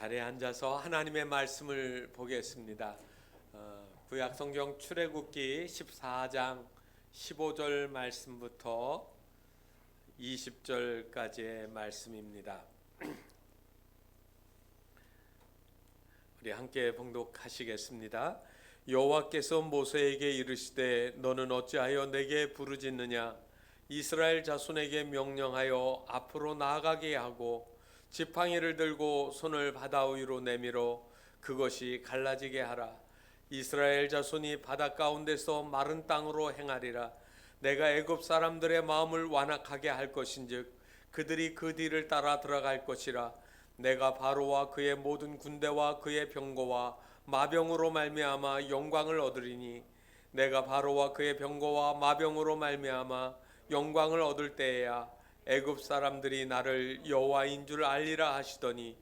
자리에 앉아서 하나님의 말씀을 보겠습니다. 구약성경 출애굽기 14장 15절 말씀부터 20절까지의 말씀입니다. 우리 함께 봉독하시겠습니다. 여호와께서 모세에게 이르시되 너는 어찌하여 내게 부르짖느냐? 이스라엘 자손에게 명령하여 앞으로 나아가게 하고 지팡이를 들고 손을 바다 위로 내밀어 그것이 갈라지게 하라. 이스라엘 자손이 바다 가운데서 마른 땅으로 행하리라. 내가 애굽 사람들의 마음을 완악하게 할 것인즉 그들이 그 뒤를 따라 들어갈 것이라. 내가 바로와 그의 모든 군대와 그의 병거와 마병으로 말미암아 영광을 얻으리니 내가 바로와 그의 병거와 마병으로 말미암아 영광을 얻을 때에야 애굽 사람들이 나를 여호와인 줄 알리라 하시더니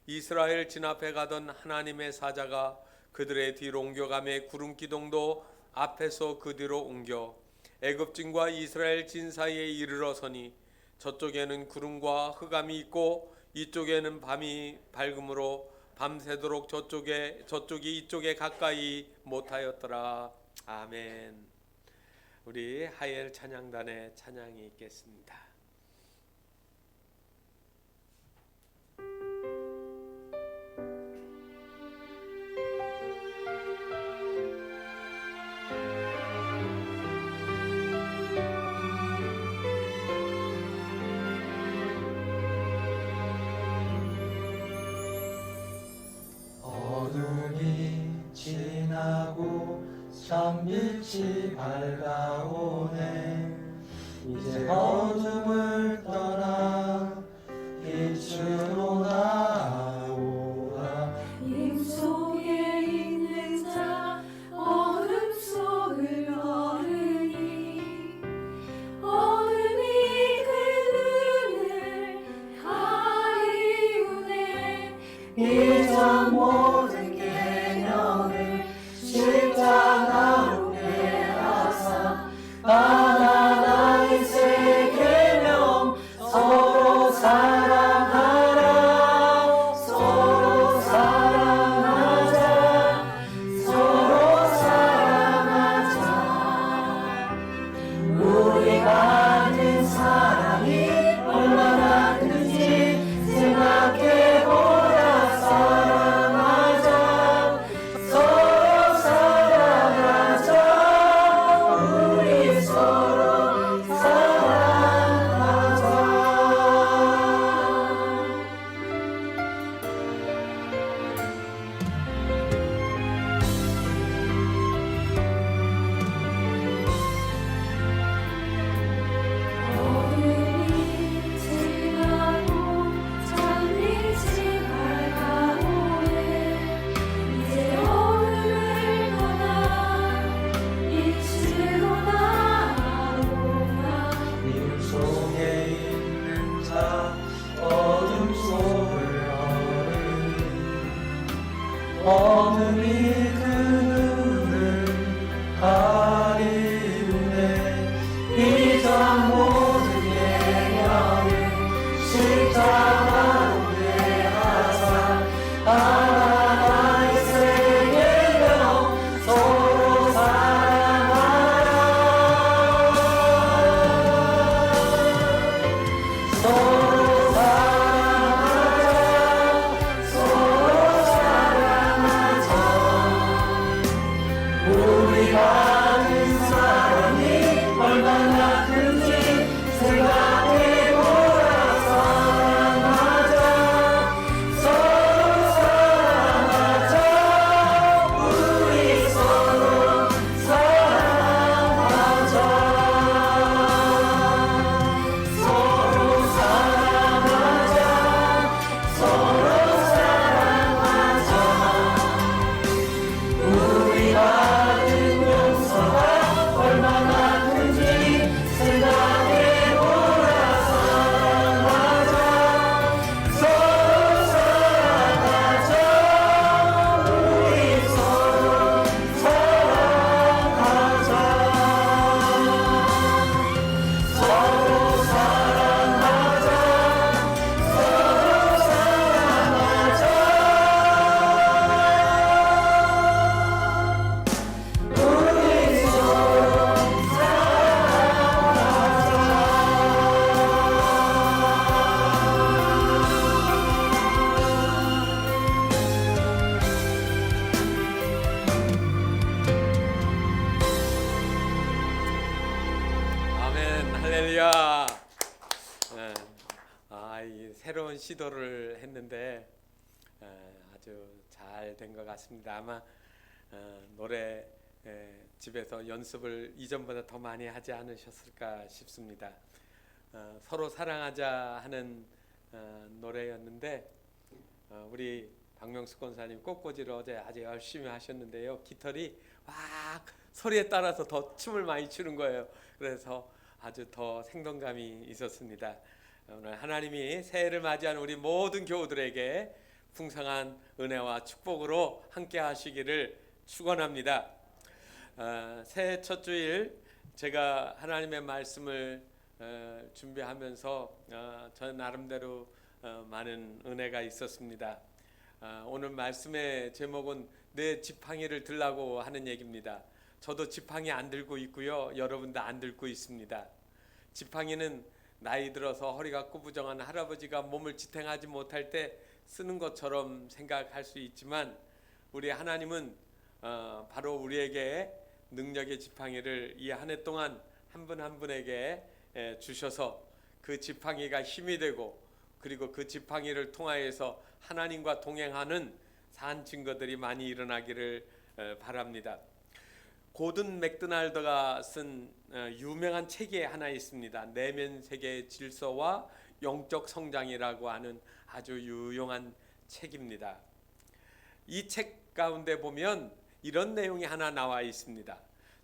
이스라엘 진앞에 가던 하나님의 사자가 그들의 뒤로 옮겨가매 구름 기둥도 앞에서 그 뒤로 옮겨 애굽진과 이스라엘 진 사이에 이르러서니 저쪽에는 구름과 흑암이 있고 이쪽에는 밤이 밝음으로 밤새도록 저쪽이 이쪽에 가까이 못하였더라. 아멘. 우리 하엘 찬양단의 찬양이 있겠습니다. 지나고 참빛이 밝아오네. 이제 어둠을 떠나 빛으로 나아오라. 힘 속에 있는 자 어둠 속을 걸으니 어둠이 그 눈을 가리우네. 이전 모든 계명을 십자가로 매하사 하나의 새 계명 서로 사랑하라. 서로 사랑하자. 서로 사랑하자. 우리가 아는 사랑이 얼마나 큰지 생각해보라. 사랑하자. 서로 사랑하자. 우리 서로 사랑하자. 어둠이 지나고 참빛이 밝아오네. 이제 어둠을 떠나 빛으로 나아오라. 힘 속에 있는 자 어둠 속을 걸으니 어둠이 그 눈을 가리우네. 이전 모든 계명을 십자가로 매하사 하나의 새 계명 서로 사랑하라. 서로 사랑하자. 서로 사랑하자. 시도를 했는데 아주 잘 된 것 같습니다. 아마 노래 집에서 연습을 이전보다 더 많이 하지 않으셨을까 싶습니다. 서로 사랑하자 하는 노래였는데 우리 박명숙 권사님 꽃꽂이를 어제 아주 열심히 하셨는데요. 깃털이 막 소리에 따라서 더 춤을 많이 추는 거예요. 그래서 아주 더 생동감이 있었습니다. 오늘 하나님이 새해를 맞이한 우리 모든 교우들에게 풍성한 은혜와 축복으로 함께 하시기를 축원합니다. 새해 첫 주일 제가 하나님의 말씀을 준비하면서 저 나름대로 많은 은혜가 있었습니다. 오늘 말씀의 제목은 내 지팡이를 들라고 하는 얘기입니다. 저도 지팡이 안 들고 있고요. 여러분도 안 들고 있습니다. 지팡이는 나이 들어서 허리가 구부정한 할아버지가 몸을 지탱하지 못할 때 쓰는 것처럼 생각할 수 있지만 우리 하나님은 바로 우리에게 능력의 지팡이를 이 한 해 동안 한 분 한 분에게 주셔서 그 지팡이가 힘이 되고 그리고 그 지팡이를 통하여서 하나님과 동행하는 산 증거들이 많이 일어나기를 바랍니다. 고든 맥도날드가 쓴 유명한 책이 하나 있습니다. 내면 세계의 질서와 영적 성장이라고 하는 아주 유용한 책입니다. 이 책 가운데 보면 이런 내용이 하나 나와 있습니다.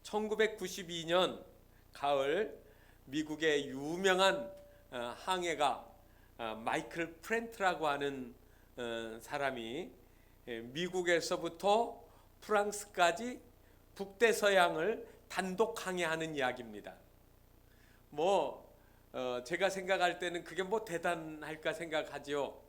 1992년 가을 미국의 유명한 항해가 마이클 프렌트라고 하는 사람이 미국에서부터 프랑스까지 북대서양을 단독 항해하는 이야기입니다. 제가 생각할 때는 그게 대단할까 생각하죠.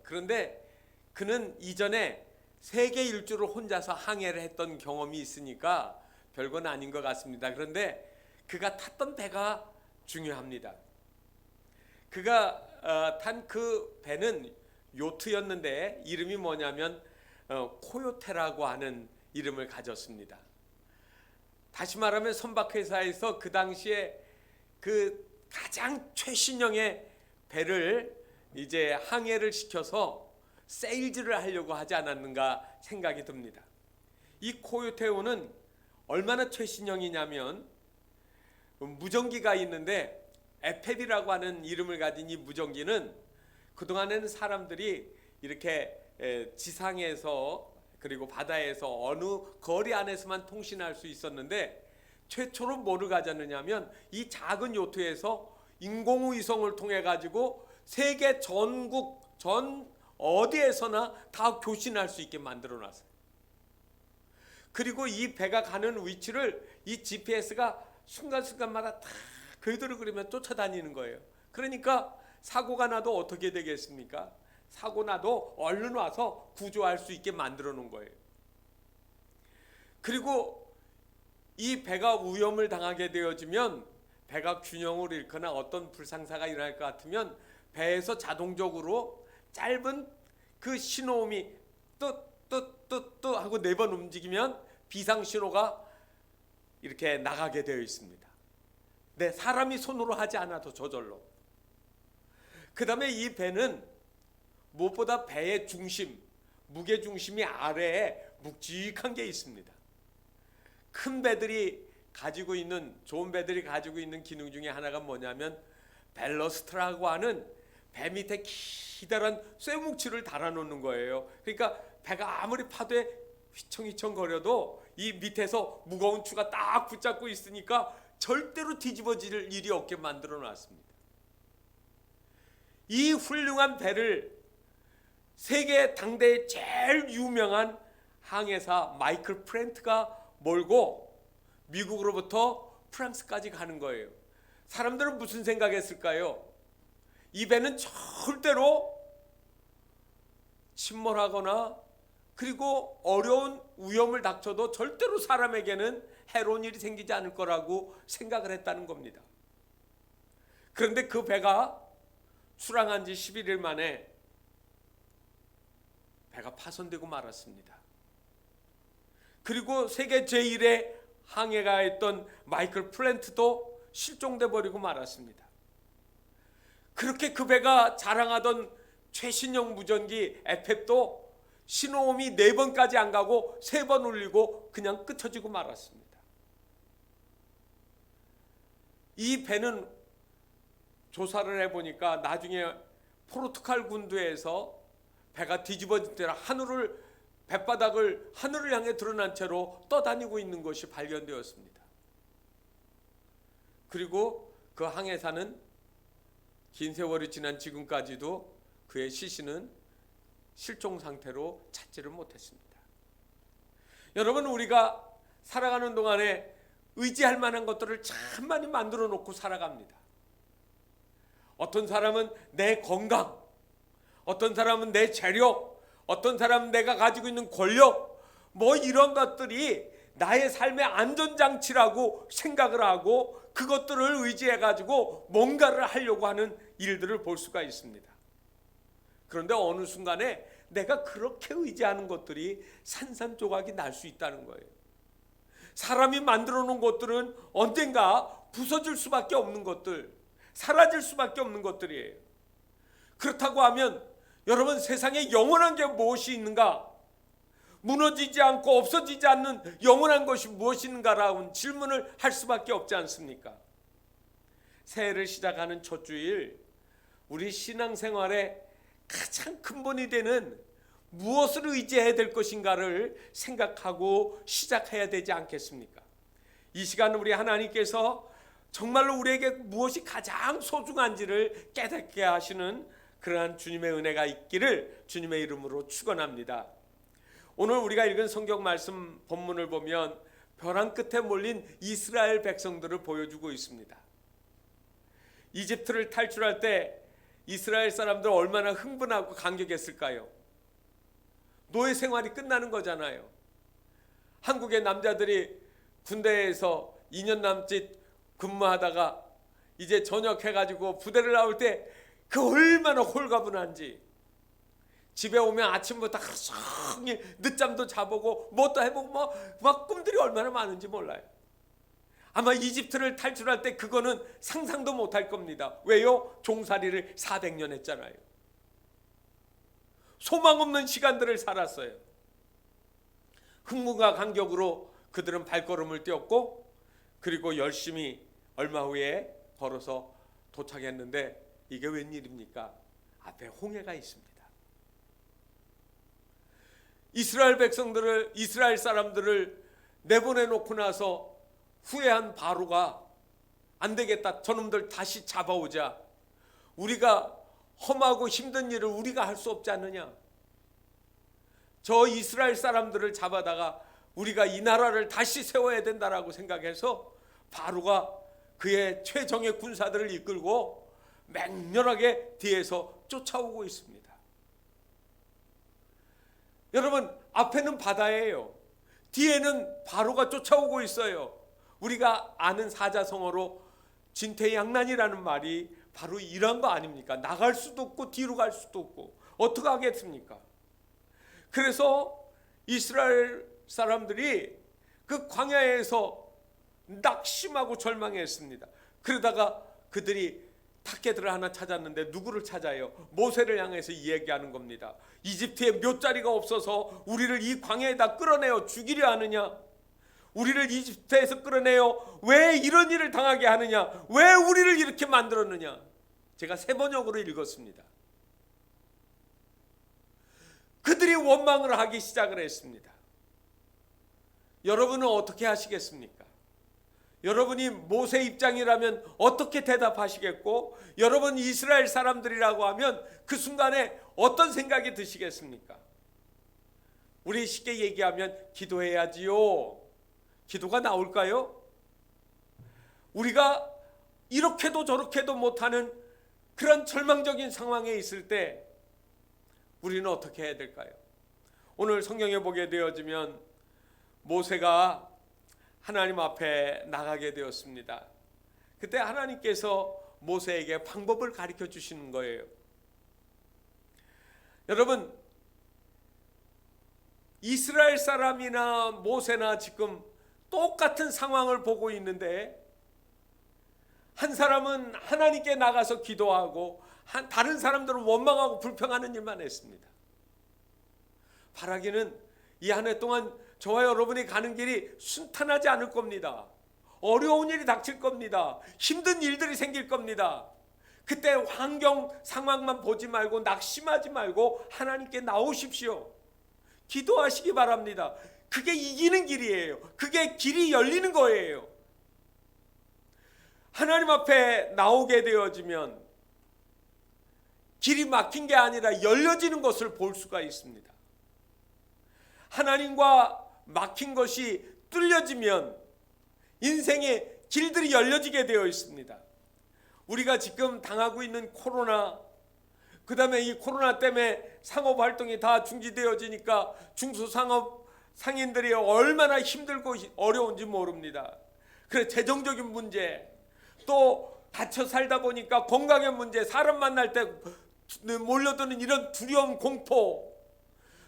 그런데 그는 이전에 세계 일주를 혼자서 항해를 했던 경험이 있으니까 별건 아닌 것 같습니다. 그런데 그가 탔던 배가 중요합니다. 그가 탄 그 배는 요트였는데 이름이 뭐냐면 코요테라고 하는 이름을 가졌습니다. 다시 말하면 선박회사에서 그 당시에 그 가장 최신형의 배를 이제 항해를 시켜서 세일즈를 하려고 하지 않았는가 생각이 듭니다. 이 코요테호는 얼마나 최신형이냐면 무전기가 있는데 에펠이라고 하는 이름을 가진 이 무전기는 그동안에는 사람들이 이렇게 지상에서 그리고 바다에서 어느 거리 안에서만 통신할 수 있었는데 최초로 뭐를 가졌느냐면 이 작은 요트에서 인공위성을 통해 가지고 세계 전국 전 어디에서나 다 교신할 수 있게 만들어 놨어요. 그리고 이 배가 가는 위치를 이 GPS가 순간순간마다 다 그대로 그리면 쫓아다니는 거예요. 그러니까 사고가 나도 어떻게 되겠습니까? 사고 나도 얼른 와서 구조할 수 있게 만들어 놓은 거예요. 그리고 이 배가 위험을 당하게 되어지면 배가 균형을 잃거나 어떤 불상사가 일어날 것 같으면 배에서 자동적으로 짧은 그 신호음이 뚜뚜뚜뚜 하고 4번 움직이면 비상 신호가 이렇게 나가게 되어 있습니다. 네, 사람이 손으로 하지 않아도 저절로. 그 다음에 이 배는 무엇보다 배의 중심, 무게 중심이 아래에 묵직한 게 있습니다. 큰 배들이 가지고 있는, 좋은 배들이 가지고 있는 기능 중에 하나가 뭐냐면 벨러스트라고 하는 배 밑에 기다란 쇠뭉치를 달아놓는 거예요. 그러니까 배가 아무리 파도에 휘청휘청 거려도 이 밑에서 무거운 추가 딱 붙잡고 있으니까 절대로 뒤집어질 일이 없게 만들어 놨습니다. 이 훌륭한 배를 세계 당대의 제일 유명한 항해사 마이클 프렌트가 몰고 미국으로부터 프랑스까지 가는 거예요. 사람들은 무슨 생각했을까요? 이 배는 절대로 침몰하거나 그리고 어려운 위험을 닥쳐도 절대로 사람에게는 해로운 일이 생기지 않을 거라고 생각을 했다는 겁니다. 그런데 그 배가 출항한 지 11일 만에 배가 파손되고 말았습니다. 그리고 세계 제1의 항해가였던 마이클 플랜트도 실종돼 버리고 말았습니다. 그렇게 그 배가 자랑하던 최신형 무전기 에펩도 신호음이 4번까지 안 가고 3번 울리고 그냥 끄트지고 말았습니다. 이 배는 조사를 해보니까 나중에 포르투갈 군도에서 배가 뒤집어질 때라 뱃바닥을 하늘을 향해 드러난 채로 떠다니고 있는 것이 발견되었습니다. 그리고 그 항해사는 긴 세월이 지난 지금까지도 그의 시신은 실종 상태로 찾지를 못했습니다. 여러분, 우리가 살아가는 동안에 의지할 만한 것들을 참 많이 만들어 놓고 살아갑니다. 어떤 사람은 내 건강, 어떤 사람은 내 재력, 어떤 사람은 내가 가지고 있는 권력, 뭐 이런 것들이 나의 삶의 안전장치라고 생각을 하고 그것들을 의지해 가지고 뭔가를 하려고 하는 일들을 볼 수가 있습니다. 그런데 어느 순간에 내가 그렇게 의지하는 것들이 산산조각이 날 수 있다는 거예요. 사람이 만들어 놓은 것들은 언젠가 부서질 수밖에 없는 것들, 사라질 수밖에 없는 것들이에요. 그렇다고 하면 여러분, 세상에 영원한 게 무엇이 있는가? 무너지지 않고 없어지지 않는 영원한 것이 무엇이 있는가라는 질문을 할 수밖에 없지 않습니까? 새해를 시작하는 첫 주일, 우리 신앙생활의 가장 근본이 되는 무엇을 의지해야 될 것인가를 생각하고 시작해야 되지 않겠습니까? 이 시간 우리 하나님께서 정말로 우리에게 무엇이 가장 소중한지를 깨닫게 하시는 그러한 주님의 은혜가 있기를 주님의 이름으로 축원합니다. 오늘 우리가 읽은 성경 말씀 본문을 보면 벼랑 끝에 몰린 이스라엘 백성들을 보여주고 있습니다. 이집트를 탈출할 때 이스라엘 사람들 얼마나 흥분하고 감격했을까요? 노예 생활이 끝나는 거잖아요. 한국의 남자들이 군대에서 2년 남짓 근무하다가 이제 전역해가지고 부대를 나올 때 그 얼마나 홀가분한지, 집에 오면 아침부터 하루 종일 늦잠도 자보고 뭣도 해보고 막 꿈들이 얼마나 많은지 몰라요. 아마 이집트를 탈출할 때 그거는 상상도 못할 겁니다. 왜요? 종살이를 400년 했잖아요. 소망 없는 시간들을 살았어요. 흥분과 감격으로 그들은 발걸음을 띄웠고, 그리고 열심히 얼마 후에 걸어서 도착했는데 이게 웬일입니까? 앞에 홍해가 있습니다. 이스라엘 사람들을 내보내놓고 나서 후회한 바로가 안 되겠다, 저놈들 다시 잡아오자, 우리가 험하고 힘든 일을 우리가 할 수 없지 않느냐, 저 이스라엘 사람들을 잡아다가 우리가 이 나라를 다시 세워야 된다라고 생각해서 바로가 그의 최정예 군사들을 이끌고 맹렬하게 뒤에서 쫓아오고 있습니다. 여러분, 앞에는 바다예요. 뒤에는 바로가 쫓아오고 있어요. 우리가 아는 사자성어로 진퇴양난이라는 말이 바로 이런 거 아닙니까? 나갈 수도 없고 뒤로 갈 수도 없고 어떻게 하겠습니까? 그래서 이스라엘 사람들이 그 광야에서 낙심하고 절망했습니다. 그러다가 그들이 탁개들을 하나 찾았는데 누구를 찾아요? 모세를 향해서 이야기하는 겁니다. 이집트에 묘자리가 없어서 우리를 이 광야에다 끌어내어 죽이려 하느냐? 우리를 이집트에서 끌어내어 왜 이런 일을 당하게 하느냐? 왜 우리를 이렇게 만들었느냐? 제가 3번역으로 읽었습니다. 그들이 원망을 하기 시작을 했습니다. 여러분은 어떻게 하시겠습니까? 여러분이 모세 입장이라면 어떻게 대답하시겠고, 여러분 이스라엘 사람들이라고 하면 그 순간에 어떤 생각이 드시겠습니까? 우리 쉽게 얘기하면 기도해야지요. 기도가 나올까요? 우리가 이렇게도 저렇게도 못하는 그런 절망적인 상황에 있을 때 우리는 어떻게 해야 될까요? 오늘 성경에 보게 되어지면 모세가 하나님 앞에 나가게 되었습니다. 그때 하나님께서 모세에게 방법을 가르쳐 주시는 거예요. 여러분, 이스라엘 사람이나 모세나 지금 똑같은 상황을 보고 있는데 한 사람은 하나님께 나가서 기도하고 다른 사람들은 원망하고 불평하는 일만 했습니다. 바라기는 이 한 해 동안 저와 여러분이 가는 길이 순탄하지 않을 겁니다. 어려운 일이 닥칠 겁니다. 힘든 일들이 생길 겁니다. 그때 환경 상황만 보지 말고 낙심하지 말고 하나님께 나오십시오. 기도하시기 바랍니다. 그게 이기는 길이에요. 그게 길이 열리는 거예요. 하나님 앞에 나오게 되어지면 길이 막힌 게 아니라 열려지는 것을 볼 수가 있습니다. 하나님과 막힌 것이 뚫려지면 인생의 길들이 열려지게 되어 있습니다. 우리가 지금 당하고 있는 코로나, 그 다음에 이 코로나 때문에 상업활동이 다 중지되어지니까 중소상업 상인들이 얼마나 힘들고 어려운지 모릅니다. 그래, 재정적인 문제, 또 갇혀 살다 보니까 건강의 문제, 사람 만날 때 몰려드는 이런 두려움, 공포,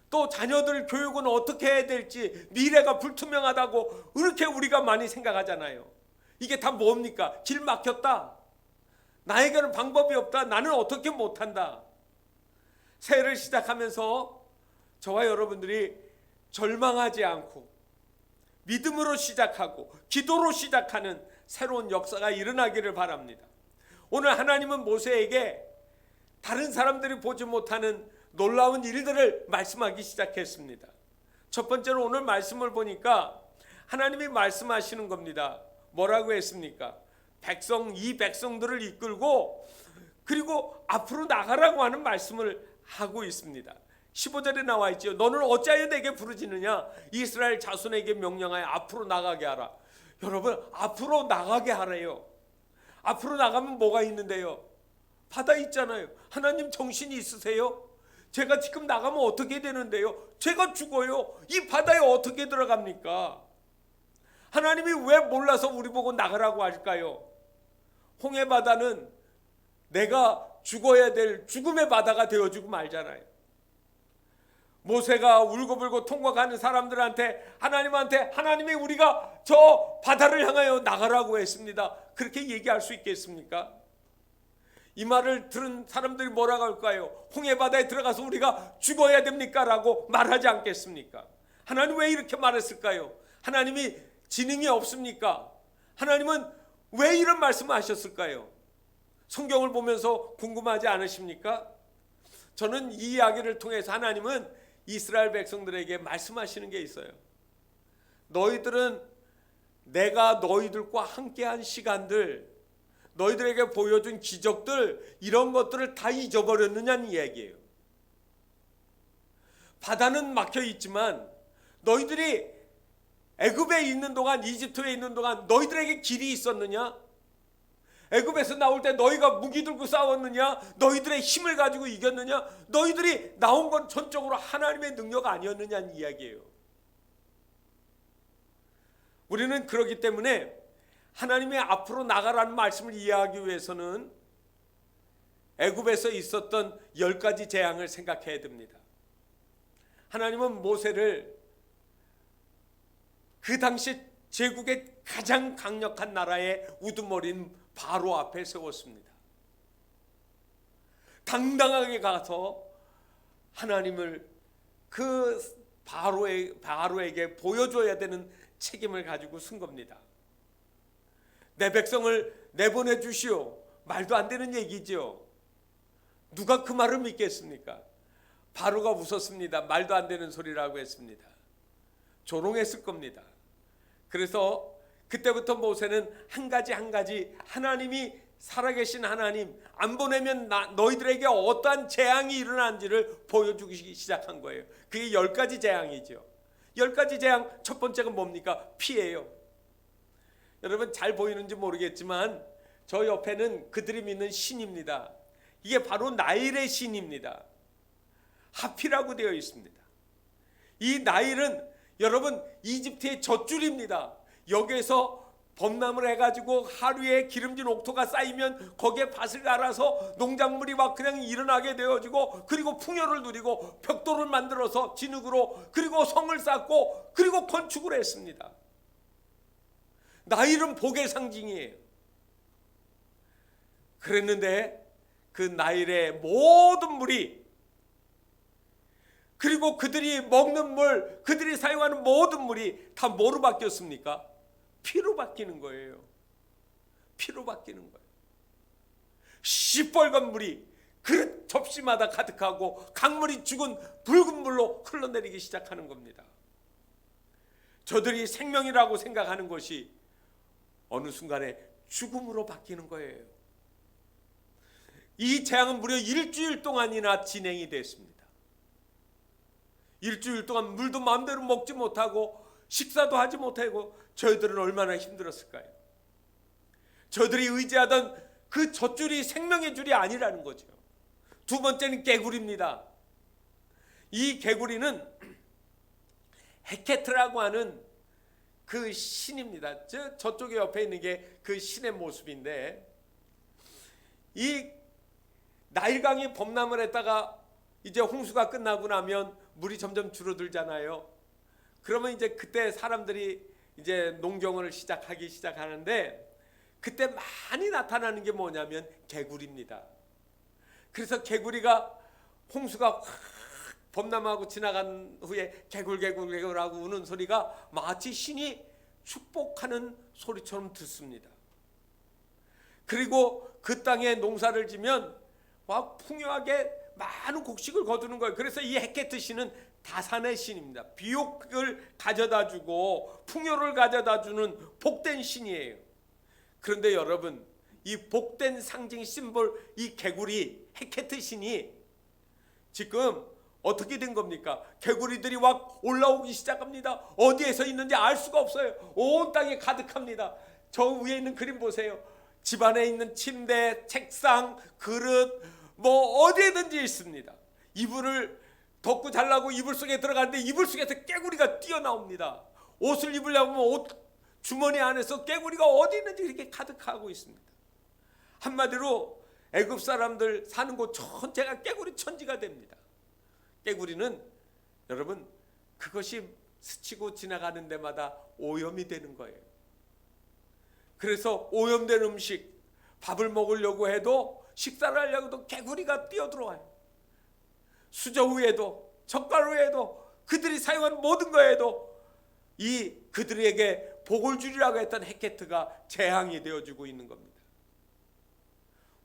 또 자녀들 교육은 어떻게 해야 될지 미래가 불투명하다고 이렇게 우리가 많이 생각하잖아요. 이게 다 뭡니까? 길 막혔다, 나에게는 방법이 없다, 나는 어떻게 못한다. 새해를 시작하면서 저와 여러분들이 절망하지 않고 믿음으로 시작하고 기도로 시작하는 새로운 역사가 일어나기를 바랍니다. 오늘 하나님은 모세에게 다른 사람들이 보지 못하는 놀라운 일들을 말씀하기 시작했습니다. 첫 번째로 오늘 말씀을 보니까 하나님이 말씀하시는 겁니다. 뭐라고 했습니까? 이 백성들을 이끌고 그리고 앞으로 나가라고 하는 말씀을 하고 있습니다. 15절에 나와 있죠. 너는 어찌하여 내게 부르짖느냐? 이스라엘 자손에게 명령하여 앞으로 나가게 하라. 여러분, 앞으로 나가게 하래요. 앞으로 나가면 뭐가 있는데요? 바다 있잖아요. 하나님 정신이 있으세요? 제가 지금 나가면 어떻게 되는데요? 제가 죽어요. 이 바다에 어떻게 들어갑니까? 하나님이 왜 몰라서 우리 보고 나가라고 할까요? 홍해 바다는 내가 죽어야 될 죽음의 바다가 되어주고 말잖아요. 모세가 울고불고 통곡하는 사람들한테 하나님이 우리가 저 바다를 향하여 나가라고 했습니다. 그렇게 얘기할 수 있겠습니까? 이 말을 들은 사람들이 뭐라고 할까요? 홍해 바다에 들어가서 우리가 죽어야 됩니까? 라고 말하지 않겠습니까? 하나님 왜 이렇게 말했을까요? 하나님이 지능이 없습니까? 하나님은 왜 이런 말씀을 하셨을까요? 성경을 보면서 궁금하지 않으십니까? 저는 이 이야기를 통해서 하나님은 이스라엘 백성들에게 말씀하시는 게 있어요. 너희들은 내가 너희들과 함께한 시간들, 너희들에게 보여준 기적들, 이런 것들을 다 잊어버렸느냐는 이야기예요. 바다는 막혀 있지만 너희들이 애굽에 있는 동안, 이집트에 있는 동안 너희들에게 길이 있었느냐? 애굽에서 나올 때 너희가 무기 들고 싸웠느냐? 너희들의 힘을 가지고 이겼느냐? 너희들이 나온 건 전적으로 하나님의 능력 아니었느냐는 이야기예요. 우리는 그렇기 때문에 하나님의 앞으로 나가라는 말씀을 이해하기 위해서는 애굽에서 있었던 10가지 재앙을 생각해야 됩니다. 하나님은 모세를 그 당시 제국의 가장 강력한 나라의 우두머리인 바로 앞에 세웠습니다. 당당하게 가서 하나님을 그 바로에게 보여줘야 되는 책임을 가지고 쓴 겁니다. 내 백성을 내보내 주시오. 말도 안 되는 얘기죠. 누가 그 말을 믿겠습니까? 바로가 웃었습니다. 말도 안 되는 소리라고 했습니다. 조롱했을 겁니다. 그래서 그때부터 모세는 한 가지 하나님이 살아계신 하나님, 안 보내면 너희들에게 어떠한 재앙이 일어난지를 보여주기 시작한 거예요. 그게 10가지 재앙이죠. 10가지 재앙, 첫 번째가 뭡니까? 피예요. 여러분 잘 보이는지 모르겠지만 저 옆에는 그들이 믿는 신입니다. 이게 바로 나일의 신입니다. 하피라고 되어 있습니다. 이 나일은 여러분 이집트의 젖줄입니다. 여기에서 범람을 해가지고 하루에 기름진 옥토가 쌓이면 거기에 밭을 갈아서 농작물이 막 그냥 일어나게 되어지고, 그리고 풍요를 누리고 벽돌을 만들어서 진흙으로, 그리고 성을 쌓고, 그리고 건축을 했습니다. 나일은 복의 상징이에요. 그랬는데 그 나일의 모든 물이, 그리고 그들이 먹는 물, 그들이 사용하는 모든 물이 다 뭐로 바뀌었습니까? 피로 바뀌는 거예요. 피로 바뀌는 거예요. 시뻘건 물이 그릇 접시마다 가득하고 강물이 죽은 붉은 물로 흘러내리기 시작하는 겁니다. 저들이 생명이라고 생각하는 것이 어느 순간에 죽음으로 바뀌는 거예요. 이 재앙은 무려 일주일 동안이나 진행이 됐습니다. 일주일 동안 물도 마음대로 먹지 못하고 식사도 하지 못하고 저희들은 얼마나 힘들었을까요? 저들이 의지하던 그 젖줄이 생명의 줄이 아니라는 거죠. 두 번째는 개구리입니다. 이 개구리는 헤케트라고 하는 그 신입니다. 저쪽에 옆에 있는 게 그 신의 모습인데, 이 나일강이 범람을 했다가 이제 홍수가 끝나고 나면 물이 점점 줄어들잖아요. 그러면 이제 그때 사람들이 이제 농경을 시작하는데, 그때 많이 나타나는 게 뭐냐면 개구리입니다. 그래서 개구리가 홍수가 확 범람하고 지나간 후에 개굴개굴개굴하고 우는 소리가 마치 신이 축복하는 소리처럼 듣습니다. 그리고 그 땅에 농사를 지면 막 풍요하게 많은 곡식을 거두는 거예요. 그래서 이 헤케트 신은 다산의 신입니다. 비옥을 가져다 주고 풍요를 가져다 주는 복된 신이에요. 그런데 여러분, 이 복된 상징 심볼 이 개구리 헤케트 신이 지금 어떻게 된 겁니까? 개구리들이 막 올라오기 시작합니다. 어디에서 있는지 알 수가 없어요. 온 땅에 가득합니다. 저 위에 있는 그림 보세요. 집안에 있는 침대, 책상, 그릇, 뭐 어디에든지 있습니다. 이불을 덮고 자려고 이불 속에 들어가는데 이불 속에서 개구리가 뛰어나옵니다. 옷을 입으려면 옷 주머니 안에서 개구리가 어디 있는지 이렇게 가득하고 있습니다. 한마디로 애굽 사람들 사는 곳 전체가 개구리 천지가 됩니다. 개구리는 여러분, 그것이 스치고 지나가는 데마다 오염이 되는 거예요. 그래서 오염된 음식, 밥을 먹으려고 해도, 식사를 하려고 해도 개구리가 뛰어들어와요. 수저후에도, 젓가루에도, 그들이 사용한 모든 거에도 이 그들에게 복을 주리라고 했던 헤케트가 재앙이 되어주고 있는 겁니다.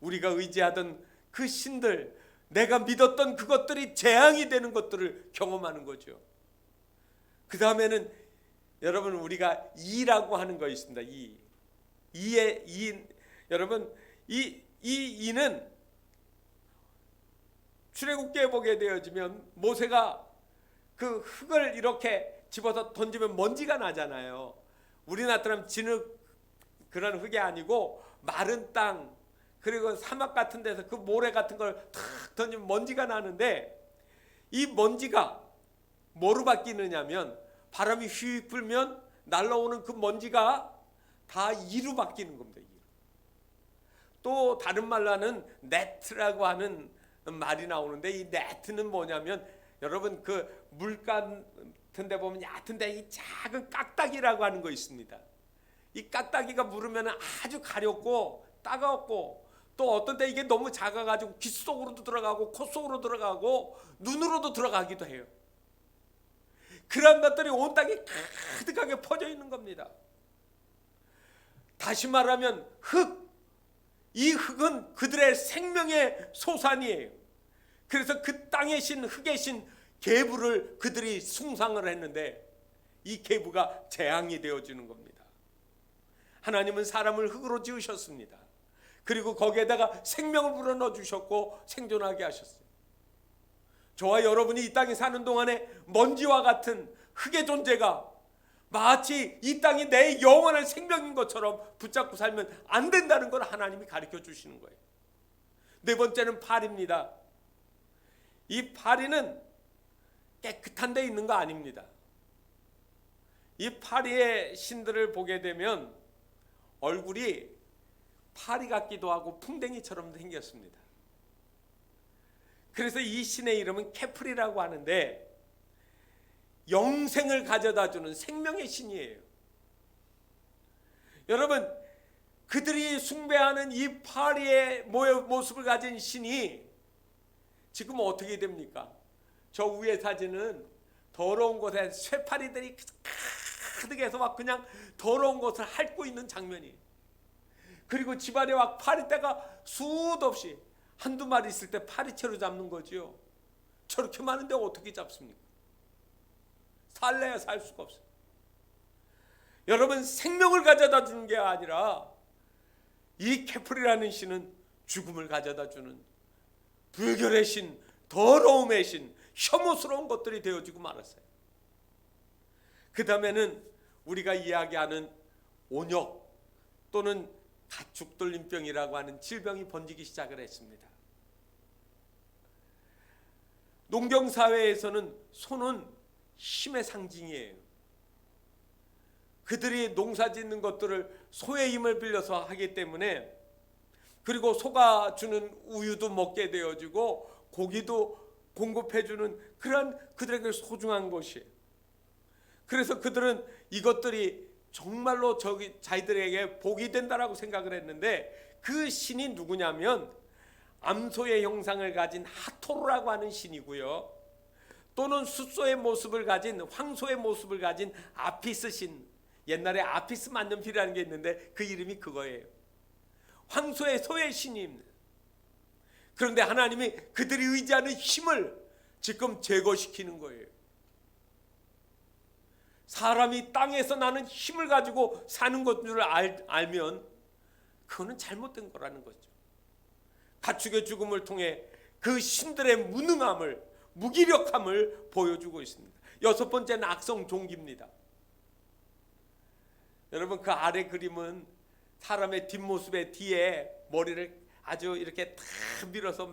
우리가 의지하던 그 신들, 내가 믿었던 그것들이 재앙이 되는 것들을 경험하는 거죠. 그 다음에는 여러분, 우리가 이라고 하는 거 있습니다. 이의 이, 여러분, 이 이는 출애굽기에 보게 되어지면 모세가 그 흙을 이렇게 집어서 던지면 먼지가 나잖아요. 우리나라처럼 진흙 그런 흙이 아니고 마른 땅, 그리고 사막 같은 데서 그 모래 같은 걸 탁 던지면 먼지가 나는데, 이 먼지가 뭐로 바뀌느냐면 바람이 휙 불면 날라오는 그 먼지가 다 이로 바뀌는 겁니다. 또 다른 말로는 네트라고 하는 말이 나오는데, 이 네트는 뭐냐면 여러분, 그 물 같은 데 보면 얕은데 이 작은 깍딱이라고 하는 거 있습니다. 이 깍딱이가 물으면 아주 가렵고 따가웠고, 또 어떤 때 이게 너무 작아가지고 귀 속으로도 들어가고 코 속으로 들어가고 눈으로도 들어가기도 해요. 그런 것들이 온 땅에 가득하게 퍼져 있는 겁니다. 다시 말하면 흙, 이 흙은 그들의 생명의 소산이에요. 그래서 그 땅의 신, 흙의 신 계부를 그들이 숭상을 했는데, 이 계부가 재앙이 되어지는 겁니다. 하나님은 사람을 흙으로 지으셨습니다. 그리고 거기에다가 생명을 불어넣어 주셨고 생존하게 하셨어요. 저와 여러분이 이 땅에 사는 동안에 먼지와 같은 흙의 존재가 마치 이 땅이 내 영원한 생명인 것처럼 붙잡고 살면 안 된다는 걸 하나님이 가르쳐 주시는 거예요. 네 번째는 파리입니다. 이 파리는 깨끗한 데 있는 거 아닙니다. 이 파리의 신들을 보게 되면 얼굴이 파리 같기도 하고 풍뎅이처럼 생겼습니다. 그래서 이 신의 이름은 케프리라고 하는데, 영생을 가져다 주는 생명의 신이에요. 여러분, 그들이 숭배하는 이 파리의 모습을 가진 신이 지금 어떻게 됩니까? 저 위에 사진은 더러운 곳에 쇠파리들이 가득해서 막 그냥 더러운 것을 핥고 있는 장면이. 그리고 집안에 막 파리떼가 수도 없이 한두 마리 있을 때 파리채로 잡는 거지요. 저렇게 많은데 어떻게 잡습니까? 살래야 살 수가 없어요. 여러분, 생명을 가져다 주는 게 아니라 이 케플이라는 신은 죽음을 가져다 주는 불결의 신, 더러움의 신, 혐오스러운 것들이 되어지고 말았어요. 그 다음에는 우리가 이야기하는 온역 또는 가축돌림병이라고 하는 질병이 번지기 시작을 했습니다. 농경사회에서는 소는 힘의 상징이에요. 그들이 농사 짓는 것들을 소의 힘을 빌려서 하기 때문에, 그리고 소가 주는 우유도 먹게 되어지고 고기도 공급해주는 그런 그들에게 소중한 것이에요. 그래서 그들은 이것들이 정말로 자기들에게 복이 된다라고 생각을 했는데, 그 신이 누구냐면 암소의 형상을 가진 하토르라고 하는 신이고요, 또는 숫소의 모습을 가진, 황소의 모습을 가진 아피스 신, 옛날에 아피스 만년필이라는 게 있는데 그 이름이 그거예요. 황소의 소의 신입니다. 그런데 하나님이 그들이 의지하는 힘을 지금 제거시키는 거예요. 사람이 땅에서 나는 힘을 가지고 사는 것 줄 알면 그거는 잘못된 거라는 거죠. 가축의 죽음을 통해 그 신들의 무능함을, 무기력함을 보여주고 있습니다. 여섯 번째는 악성 종기입니다. 여러분, 그 아래 그림은 사람의 뒷모습의 뒤에 머리를 아주 이렇게 탁 밀어서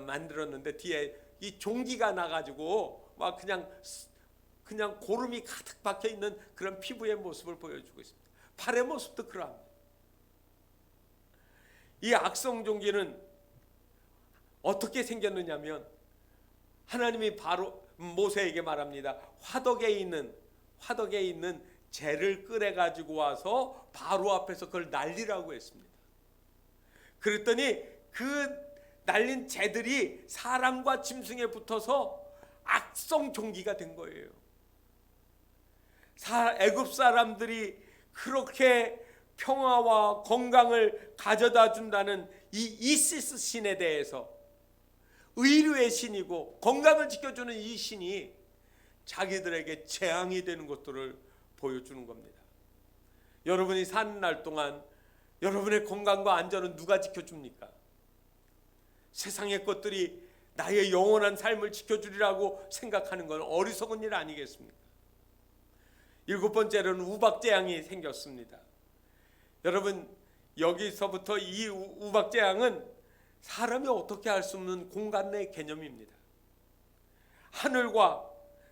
만들었는데 뒤에 이 종기가 나가지고 막 그냥 고름이 가득 박혀 있는 그런 피부의 모습을 보여주고 있습니다. 팔의 모습도 그러합니다. 이 악성 종기는 어떻게 생겼느냐면, 하나님이 바로 모세에게 말합니다. 화덕에 있는 재를 꺼내 가지고 와서 바로 앞에서 그걸 날리라고 했습니다. 그랬더니 그 날린 재들이 사람과 짐승에 붙어서 악성 종기가 된 거예요. 애굽 사람들이 그렇게 평화와 건강을 가져다 준다는 이 이시스 신에 대해서, 의료의 신이고 건강을 지켜주는 이 신이 자기들에게 재앙이 되는 것들을 보여주는 겁니다. 여러분이 사는 날 동안 여러분의 건강과 안전은 누가 지켜줍니까? 세상의 것들이 나의 영원한 삶을 지켜주리라고 생각하는 건 어리석은 일 아니겠습니까? 일곱 번째로는 우박재앙이 생겼습니다. 여러분, 여기서부터 이 우박재앙은 사람이 어떻게 할 수 없는 공간 내 개념입니다. 하늘과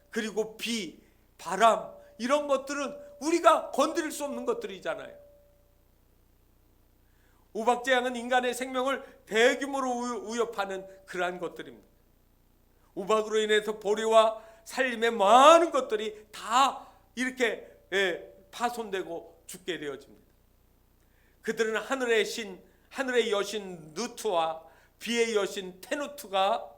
그리고 비, 바람, 이런 것들은 우리가 건드릴 수 없는 것들이잖아요. 우박재앙은 인간의 생명을 대규모로 위협하는 그러한 것들입니다. 우박으로 인해서 보리와 살림의 많은 것들이 다 이렇게 파손되고 죽게 되어집니다. 그들은 하늘의 여신 누트와 비의 여신 테누트가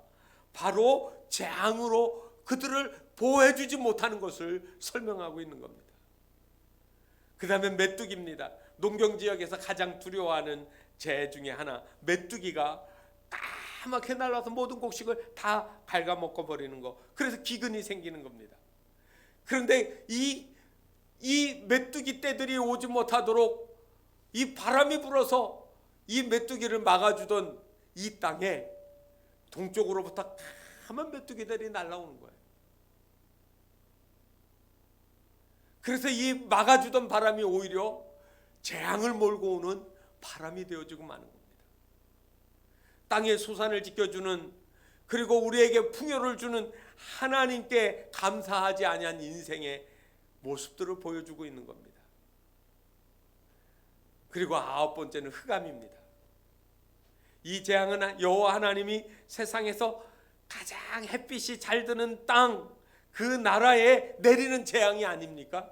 바로 재앙으로 그들을 보호해주지 못하는 것을 설명하고 있는 겁니다. 그 다음에 메뚜기입니다. 농경지역에서 가장 두려워하는 재 중에 하나, 메뚜기가 까맣게 날아서 모든 곡식을 다 갉아먹고 버리는 거. 그래서 기근이 생기는 겁니다. 그런데 이 메뚜기 떼들이 오지 못하도록 이 바람이 불어서 이 메뚜기를 막아주던 이 땅에 동쪽으로부터 까만 메뚜기들이 날아오는 거예요. 그래서 이 막아주던 바람이 오히려 재앙을 몰고 오는 바람이 되어지고 마는 겁니다. 땅의 소산을 지켜주는, 그리고 우리에게 풍요를 주는 하나님께 감사하지 아니한 인생의 모습들을 보여주고 있는 겁니다. 그리고 아홉 번째는 흑암입니다. 이 재앙은 여호와 하나님이 세상에서 가장 햇빛이 잘 드는 땅, 그 나라에 내리는 재앙이 아닙니까?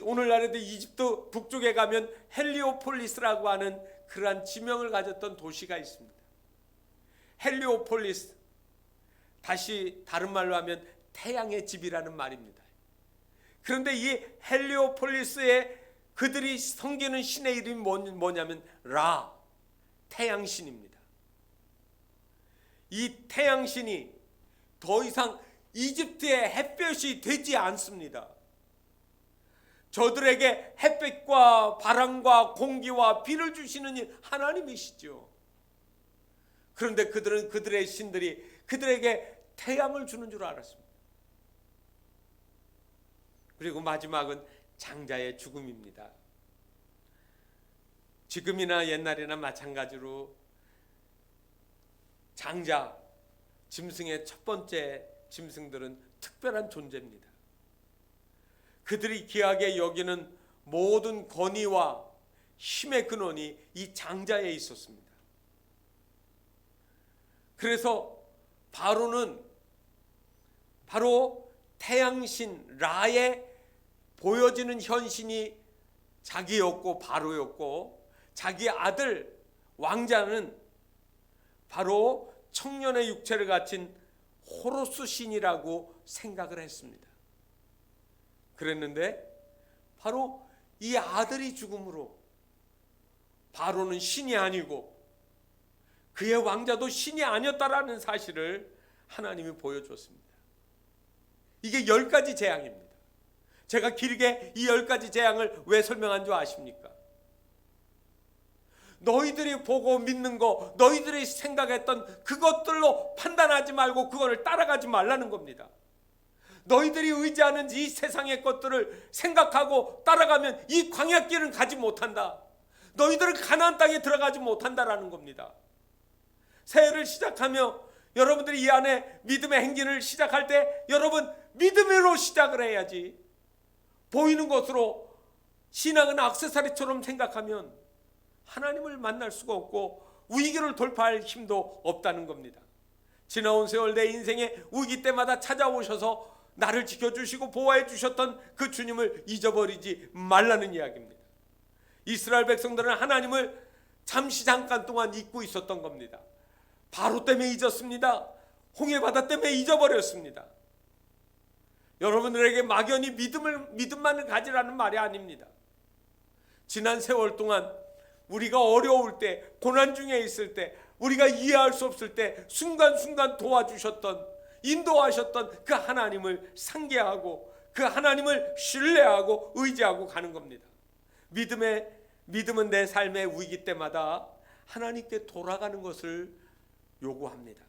오늘날에도 이집트 북쪽에 가면 헬리오폴리스라고 하는 그러한 지명을 가졌던 도시가 있습니다. 헬리오폴리스, 다시 다른 말로 하면 태양의 집이라는 말입니다. 그런데 이 헬리오폴리스에 그들이 섬기는 신의 이름이 뭐냐면 라, 태양신입니다. 이 태양신이 더 이상 이집트의 햇볕이 되지 않습니다. 저들에게 햇빛과 바람과 공기와 비를 주시는 하나님이시죠. 그런데 그들은 그들의 신들이 그들에게 태양을 주는 줄 알았습니다. 그리고 마지막은 장자의 죽음입니다. 지금이나 옛날이나 마찬가지로 장자, 짐승의 첫 번째 짐승들은 특별한 존재입니다. 그들이 귀하게 여기는 모든 권위와 힘의 근원이 이 장자에 있었습니다. 그래서 바로는 바로 태양신 라에 보여지는 현신이 자기였고 바로였고, 자기 아들 왕자는 바로 청년의 육체를 갖춘 호루스 신이라고 생각을 했습니다. 그랬는데 바로 이 아들이 죽음으로 바로는 신이 아니고 그의 왕자도 신이 아니었다라는 사실을 하나님이 보여줬습니다. 이게 10가지 재앙입니다. 제가 길게 이 10가지 재앙을 왜 설명한 줄 아십니까? 너희들이 보고 믿는 거, 너희들이 생각했던 그것들로 판단하지 말고 그거를 따라가지 말라는 겁니다. 너희들이 의지하는 이 세상의 것들을 생각하고 따라가면 이 광야길은 가지 못한다. 너희들은 가나안 땅에 들어가지 못한다라는 겁니다. 새해를 시작하며 여러분들이 이 안에 믿음의 행진을 시작할 때 여러분 믿음으로 시작을 해야지, 보이는 것으로 신앙은 액세서리처럼 생각하면 하나님을 만날 수가 없고 위기를 돌파할 힘도 없다는 겁니다. 지나온 세월 내 인생의 위기 때마다 찾아오셔서 나를 지켜주시고 보호해 주셨던 그 주님을 잊어버리지 말라는 이야기입니다. 이스라엘 백성들은 하나님을 잠깐 동안 잊고 있었던 겁니다. 바로 때문에 잊었습니다. 홍해바다 때문에 잊어버렸습니다. 여러분들에게 막연히 믿음만을 가지라는 말이 아닙니다. 지난 세월 동안 우리가 어려울 때, 고난 중에 있을 때, 우리가 이해할 수 없을 때 순간순간 도와주셨던, 인도하셨던 그 하나님을 상기하고 그 하나님을 신뢰하고 의지하고 가는 겁니다. 믿음은 내 삶의 위기 때마다 하나님께 돌아가는 것을 요구합니다.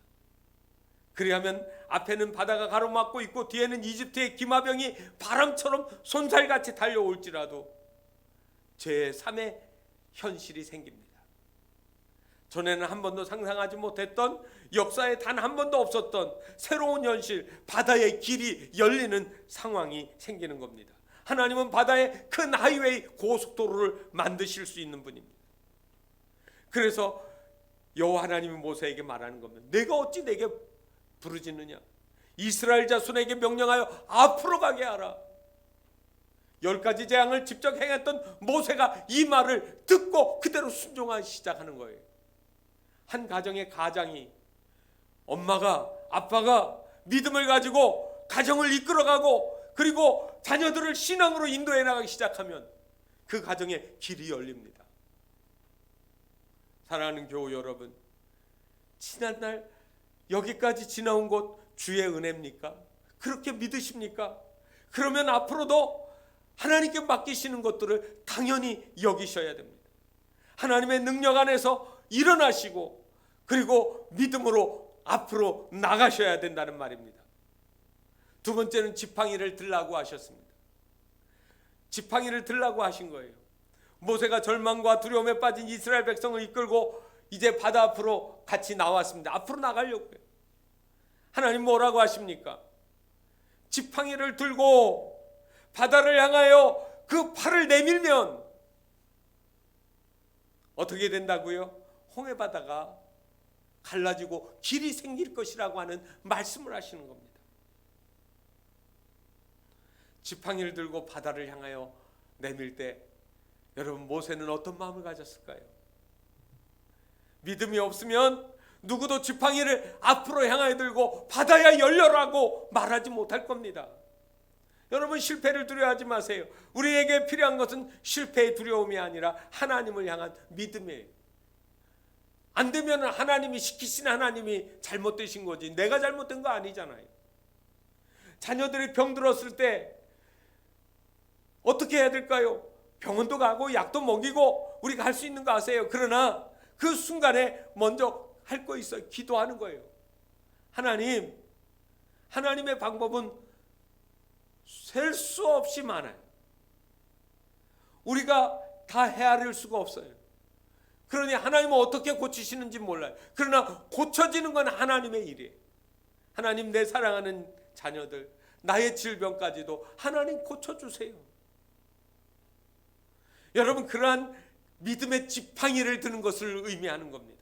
그리하면 앞에는 바다가 가로막고 있고 뒤에는 이집트의 기마병이 바람처럼 손살같이 달려올지라도 제3의 현실이 생깁니다. 전에는 한 번도 상상하지 못했던, 역사에 단 한 번도 없었던 새로운 현실, 바다의 길이 열리는 상황이 생기는 겁니다. 하나님은 바다에 큰 하이웨이, 고속도로를 만드실 수 있는 분입니다. 그래서 여호와 하나님이 모세에게 말하는 겁니다. 내가 어찌 내게 부르짖느냐? 이스라엘 자손에게 명령하여 앞으로 가게 하라. 10가지 재앙을 직접 행했던 모세가 이 말을 듣고 그대로 순종하기 시작하는 거예요. 한 가정의 가장이, 엄마가, 아빠가 믿음을 가지고 가정을 이끌어가고 그리고 자녀들을 신앙으로 인도해 나가기 시작하면 그 가정의 길이 열립니다. 사랑하는 교우 여러분, 지난날 여기까지 지나온 것 주의 은혜입니까? 그렇게 믿으십니까? 그러면 앞으로도 하나님께 맡기시는 것들을 당연히 여기셔야 됩니다. 하나님의 능력 안에서 일어나시고 그리고 믿음으로 앞으로 나가셔야 된다는 말입니다. 두 번째는 지팡이를 들라고 하셨습니다. 지팡이를 들라고 하신 거예요. 모세가 절망과 두려움에 빠진 이스라엘 백성을 이끌고 이제 바다 앞으로 같이 나왔습니다. 앞으로 나가려고요. 하나님 뭐라고 하십니까? 지팡이를 들고 바다를 향하여 그 팔을 내밀면 어떻게 된다고요? 홍해바다가 갈라지고 길이 생길 것이라고 하는 말씀을 하시는 겁니다. 지팡이를 들고 바다를 향하여 내밀 때 여러분 모세는 어떤 마음을 가졌을까요? 믿음이 없으면 누구도 지팡이를 앞으로 향하여 들고 바다야 열려라고 말하지 못할 겁니다. 여러분 실패를 두려워하지 마세요. 우리에게 필요한 것은 실패의 두려움이 아니라 하나님을 향한 믿음이에요. 안 되면 하나님이 시키신 하나님이 잘못되신 거지 내가 잘못된 거 아니잖아요. 자녀들이 병들었을 때 어떻게 해야 될까요? 병원도 가고 약도 먹이고 우리가 할 수 있는 거 아세요? 그러나 그 순간에 먼저 할 거 있어요. 기도하는 거예요. 하나님의 방법은 셀 수 없이 많아요. 우리가 다 헤아릴 수가 없어요. 그러니 하나님은 어떻게 고치시는지 몰라요. 그러나 고쳐지는 건 하나님의 일이에요. 하나님, 내 사랑하는 자녀들, 나의 질병까지도 하나님 고쳐주세요. 여러분, 그러한 믿음의 지팡이를 드는 것을 의미하는 겁니다.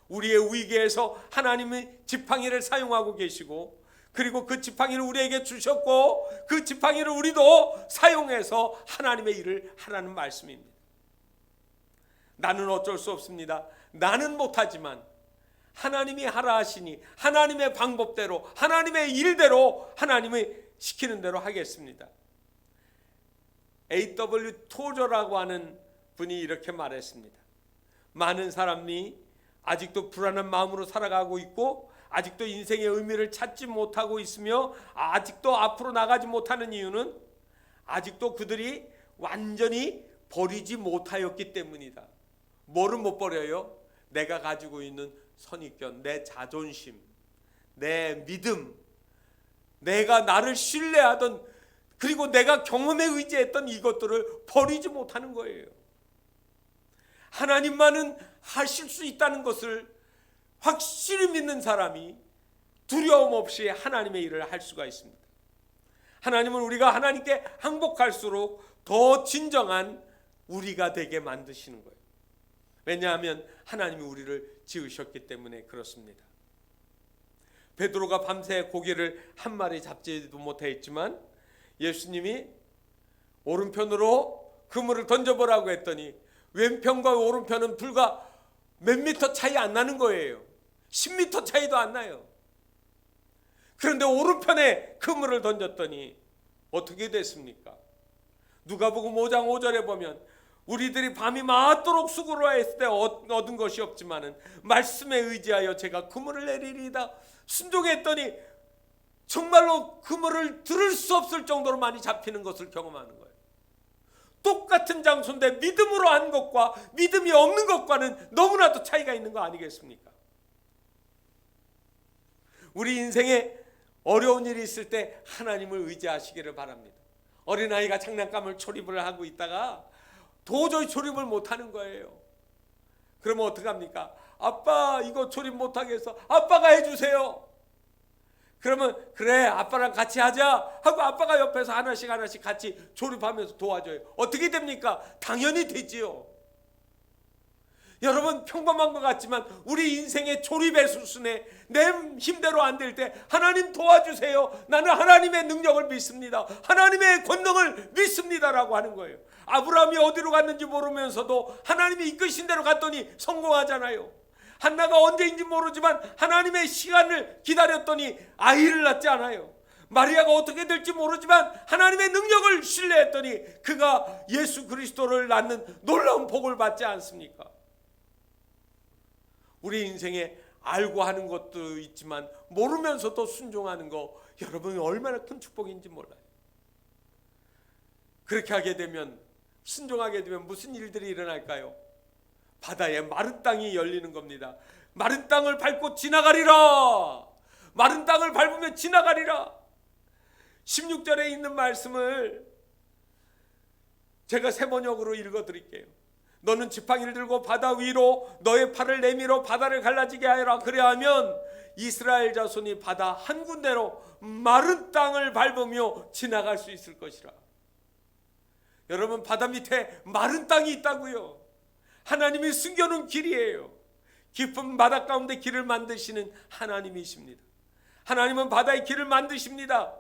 우리의 위기에서 하나님의 지팡이를 사용하고 계시고, 그리고 그 지팡이를 우리에게 주셨고 그 지팡이를 우리도 사용해서 하나님의 일을 하라는 말씀입니다. 나는 어쩔 수 없습니다. 나는 못하지만 하나님이 하라 하시니 하나님의 방법대로 하나님의 일대로 하나님이 시키는 대로 하겠습니다. A.W. 토저라고 하는 분이 이렇게 말했습니다. 많은 사람이 아직도 불안한 마음으로 살아가고 있고 아직도 인생의 의미를 찾지 못하고 있으며 아직도 앞으로 나가지 못하는 이유는 아직도 그들이 완전히 버리지 못하였기 때문이다. 뭐를 못 버려요? 내가 가지고 있는 선입견, 내 자존심, 내 믿음, 내가 나를 신뢰하던 그리고 내가 경험에 의지했던 이것들을 버리지 못하는 거예요. 하나님만은 하실 수 있다는 것을 확실히 믿는 사람이 두려움 없이 하나님의 일을 할 수가 있습니다. 하나님은 우리가 하나님께 항복할수록 더 진정한 우리가 되게 만드시는 거예요. 왜냐하면 하나님이 우리를 지으셨기 때문에 그렇습니다. 베드로가 밤새 고기를 한 마리 잡지도 못했지만 예수님이 오른편으로 그물을 던져보라고 했더니 왼편과 오른편은 불과 몇 미터 차이 안 나는 거예요. 10미터 차이도 안 나요. 그런데 오른편에 그물을 던졌더니 어떻게 됐습니까? 누가복음 5장 5절에 보면 우리들이 밤이 맞도록 수고로했을 때 얻은 것이 없지만은 말씀에 의지하여 제가 그물을 내리리이다. 순종했더니 정말로 그물을 들을 수 없을 정도로 많이 잡히는 것을 경험하는 거예요. 똑같은 장소인데 믿음으로 한 것과 믿음이 없는 것과는 너무나도 차이가 있는 거 아니겠습니까? 우리 인생에 어려운 일이 있을 때 하나님을 의지하시기를 바랍니다. 어린아이가 장난감을 조립을 하고 있다가 도저히 조립을 못하는 거예요. 그러면 어떡합니까? 아빠 이거 조립 못하겠어. 아빠가 해주세요. 그러면 그래 아빠랑 같이 하자 하고 아빠가 옆에서 하나씩 같이 조립하면서 도와줘요. 어떻게 됩니까? 당연히 되지요. 여러분 평범한 것 같지만 우리 인생의 조립의 수순에 내 힘대로 안 될 때 하나님 도와주세요. 나는 하나님의 능력을 믿습니다. 하나님의 권능을 믿습니다라고 하는 거예요. 아브라함이 어디로 갔는지 모르면서도 하나님이 이끄신 대로 갔더니 성공하잖아요. 한나가 언제인지 모르지만 하나님의 시간을 기다렸더니 아이를 낳지 않아요. 마리아가 어떻게 될지 모르지만 하나님의 능력을 신뢰했더니 그가 예수 그리스도를 낳는 놀라운 복을 받지 않습니까? 우리 인생에 알고 하는 것도 있지만 모르면서도 순종하는 거 여러분이 얼마나 큰 축복인지 몰라요. 그렇게 하게 되면 순종하게 되면 무슨 일들이 일어날까요? 바다에 마른 땅이 열리는 겁니다. 마른 땅을 밟고 지나가리라. 마른 땅을 밟으면 지나가리라. 16절에 있는 말씀을 제가 세 번역으로 읽어드릴게요. 너는 지팡이를 들고 바다 위로 너의 팔을 내밀어 바다를 갈라지게 하여라. 그래야하면 이스라엘 자손이 바다 한 군데로 마른 땅을 밟으며 지나갈 수 있을 것이라. 여러분 바다 밑에 마른 땅이 있다고요. 하나님이 숨겨놓은 길이에요. 깊은 바다 가운데 길을 만드시는 하나님이십니다. 하나님은 바다의 길을 만드십니다.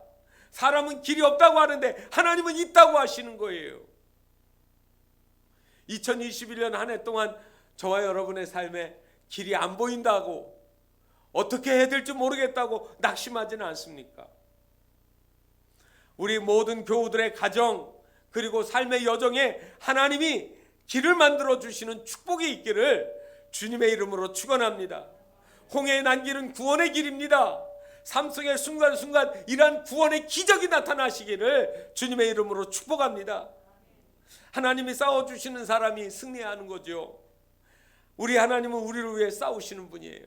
사람은 길이 없다고 하는데 하나님은 있다고 하시는 거예요. 2021년 한 해 동안 저와 여러분의 삶에 길이 안 보인다고, 어떻게 해야 될지 모르겠다고 낙심하지는 않습니까? 우리 모든 교우들의 가정 그리고 삶의 여정에 하나님이 길을 만들어 주시는 축복이 있기를 주님의 이름으로 축원합니다. 홍해에 난 길은 구원의 길입니다. 삶 속의 순간순간 이러한 구원의 기적이 나타나시기를 주님의 이름으로 축복합니다. 하나님이 싸워주시는 사람이 승리하는 거죠. 우리 하나님은 우리를 위해 싸우시는 분이에요.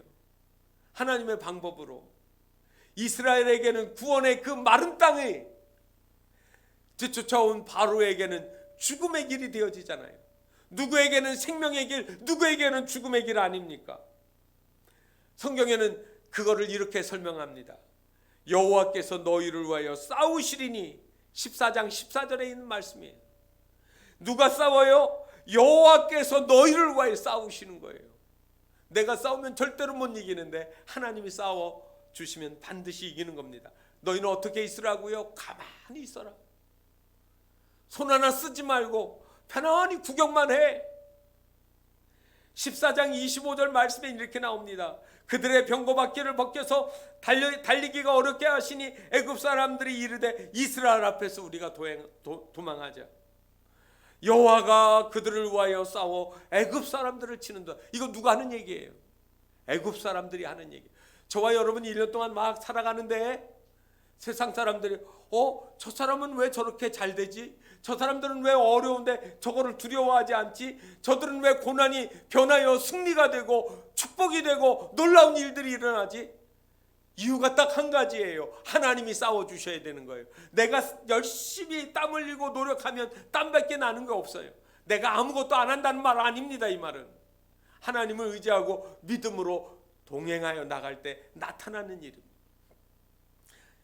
하나님의 방법으로. 이스라엘에게는 구원의 그 마른 땅이 뒤쫓아온 바로에게는 죽음의 길이 되어지잖아요. 누구에게는 생명의 길, 누구에게는 죽음의 길 아닙니까? 성경에는 그거를 이렇게 설명합니다. 여호와께서 너희를 위하여 싸우시리니, 14장 14절에 있는 말씀이에요. 누가 싸워요? 여호와께서 너희를 위하여 싸우시는 거예요. 내가 싸우면 절대로 못 이기는데 하나님이 싸워 주시면 반드시 이기는 겁니다. 너희는 어떻게 있으라고요? 가만히 있어라. 손 하나 쓰지 말고 편안히 구경만 해. 14장 25절 말씀에 이렇게 나옵니다. 그들의 병거바퀴를 벗겨서 달리기가 어렵게 하시니 애굽 사람들이 이르되 이스라엘 앞에서 우리가 도망하자. 여호와가 그들을 위하여 싸워 애굽 사람들을 치는다. 이거 누가 하는 얘기예요? 애굽 사람들이 하는 얘기. 저와 여러분이 1년 동안 막 살아가는데 세상 사람들이 저 사람은 왜 저렇게 잘 되지? 저 사람들은 왜 어려운데 저거를 두려워하지 않지? 저들은 왜 고난이 변하여 승리가 되고 축복이 되고 놀라운 일들이 일어나지? 이유가 딱 한 가지예요. 하나님이 싸워주셔야 되는 거예요. 내가 열심히 땀 흘리고 노력하면 땀밖에 나는 거 없어요. 내가 아무것도 안 한다는 말 아닙니다. 이 말은 하나님을 의지하고 믿음으로 동행하여 나갈 때 나타나는 일입니다.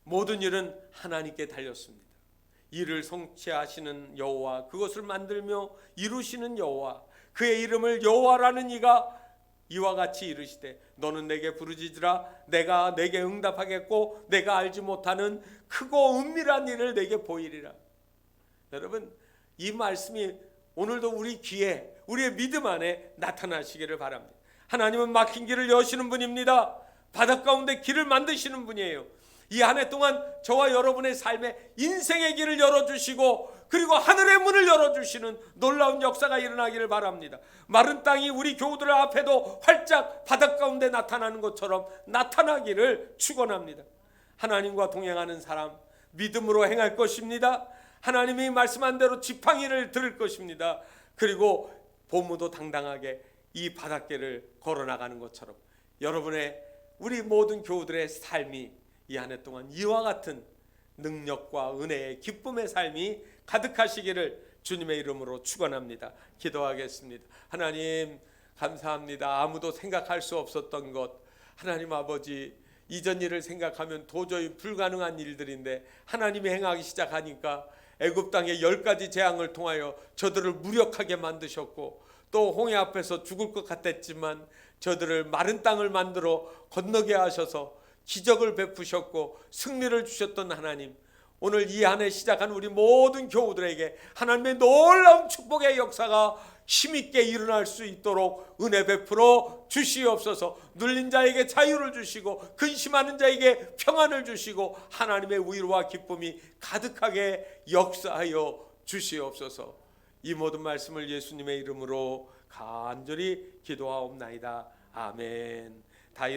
모든 일은 하나님께 달렸습니다. 일을 성취하시는 여호와, 그것을 만들며 이루시는 여호와, 그의 이름을 여호와라는 이가 이와 같이 이르시되 너는 내게 부르짖으라 내가 내게 응답하겠고 내가 알지 못하는 크고 은밀한 일을 내게 보이리라. 여러분, 이 말씀이 오늘도 우리 귀에, 우리의 믿음 안에 나타나시기를 바랍니다. 하나님은 막힌 길을 여시는 분입니다. 바닷 가운데 길을 만드시는 분이에요. 이 한 해 동안 저와 여러분의 삶에 인생의 길을 열어주시고 그리고 하늘의 문을 열어주시는 놀라운 역사가 일어나기를 바랍니다. 마른 땅이 우리 교우들 앞에도 활짝 바닷 가운데 나타나는 것처럼 나타나기를 축원합니다. 하나님과 동행하는 사람 믿음으로 행할 것입니다. 하나님이 말씀한 대로 지팡이를 들을 것입니다. 그리고 보무도 당당하게 이 바닷길을 걸어나가는 것처럼 여러분의, 우리 모든 교우들의 삶이 이 한 해 동안 이와 같은 능력과 은혜의 기쁨의 삶이 가득하시기를 주님의 이름으로 축원합니다. 기도하겠습니다. 하나님 감사합니다. 아무도 생각할 수 없었던 것, 하나님 아버지, 이전 일을 생각하면 도저히 불가능한 일들인데 하나님이 행하기 시작하니까 애굽 땅의 10가지 재앙을 통하여 저들을 무력하게 만드셨고 또 홍해 앞에서 죽을 것 같았지만 저들을 마른 땅을 만들어 건너게 하셔서 기적을 베푸셨고 승리를 주셨던 하나님, 오늘 이 한 해 시작한 우리 모든 교우들에게 하나님의 놀라운 축복의 역사가 힘있게 일어날 수 있도록 은혜 베풀어 주시옵소서. 눌린 자에게 자유를 주시고 근심하는 자에게 평안을 주시고 하나님의 위로와 기쁨이 가득하게 역사하여 주시옵소서. 이 모든 말씀을 예수님의 이름으로 간절히 기도하옵나이다. 아멘. 다